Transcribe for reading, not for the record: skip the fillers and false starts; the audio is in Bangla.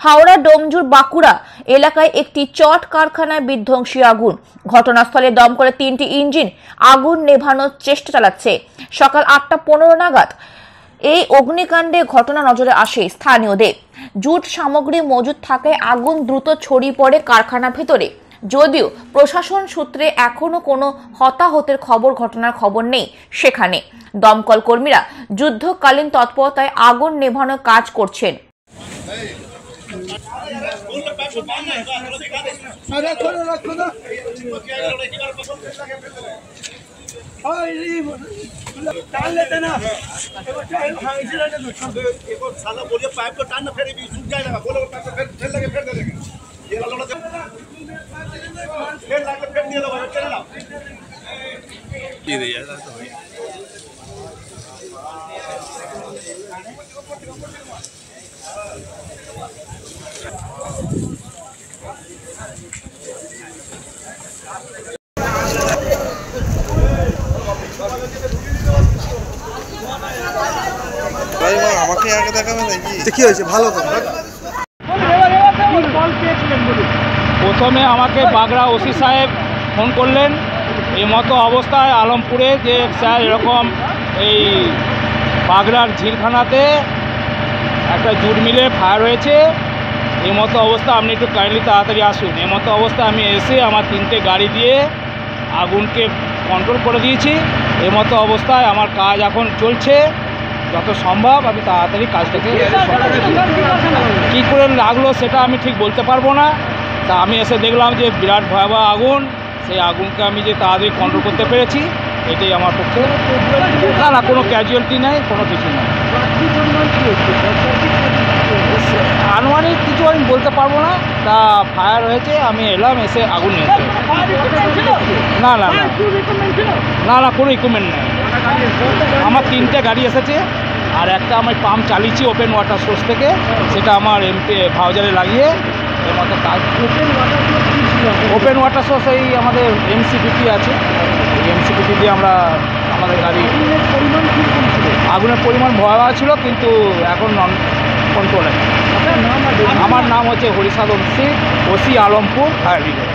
হাওড়া ডোমজুর বাঁকুড়া এলাকায় একটি চট কারখানায় বিধ্বংসী আগুন। ঘটনাস্থলে দমকলের 3টি ইঞ্জিন আগুন নেভানোর চেষ্টা চালাচ্ছে। সকাল 8:15 নাগাদ এই অগ্নিকাণ্ডে ঘটনা নজরে আসে স্থানীয়দের। জুট সামগ্রী মজুদ থাকায় আগুন দ্রুত ছড়িয়ে পড়ে কারখানার ভেতরে। যদিও প্রশাসন সূত্রে এখনো কোনো হতাহতের ঘটনার খবর নেই সেখানে। দমকল কর্মীরা যুদ্ধকালীন তৎপরতায় আগুন নেভানোর কাজ করছেন। আমাকে আগে দেখাবে নাকি? কি হয়েছে? ভালো তো। প্রথমে আমাকে বাগড়া ওসি সাহেব ফোন করলেন এই মতো অবস্থায় আলমপুরে যে স্যার এরকম এই বাগড়ার ঝিলখানাতে একটা জুট মিলে ফায়ার হয়েছে, এই মতো অবস্থা আপনি একটু কাইন্ডলি তাড়াতাড়ি আসুন। এই মতো অবস্থা আমি এসে আমার 3টে গাড়ি দিয়ে আগুনকে কন্ট্রোল করে দিয়েছি। এই মতো অবস্থায় আমার কাজ এখন চলছে, যত সম্ভব আমি তাড়াতাড়ি কাজটাকে কী করে লাগলো সেটা আমি ঠিক বলতে পারবো না। তা আমি এসে দেখলাম যে বিরাট ভয়াবহ আগুন, সেই আগুনকে আমি যে তাড়াতাড়ি কন্ট্রোল করতে পেরেছি, এটাই আমার পক্ষে। না কোনো ক্যাজুয়ালিটি নেই, কোনো কিছু নেই। আনুমানিক কিছু আমি বলতে পারবো না। তা ফায়ার হয়েছে, আমি এলাম, এসে আগুন নিয়েছে। না কোনো ইকুইপমেন্ট নেই। আমার 3টে গাড়ি এসেছে, আর একটা আমি পাম্প চালিয়েছি ওপেন ওয়াটার সোর্স থেকে, সেটা আমার এমপি ভাউজারে লাগিয়ে এর মতো কাজ। ওপেন ওয়াটার সোর্স এই আমাদের এমসিপিটি আছে, এই এমসিপিটি দিয়ে আমরা আমাদের গাড়ি। আগুনের পরিমাণ ভয়াবহ ছিল, কিন্তু এখন নন কন্ট্রোলে। আমার নাম হচ্ছে হরিসাদ ওসি আলমপুর ফায়ার ব্রিগেড।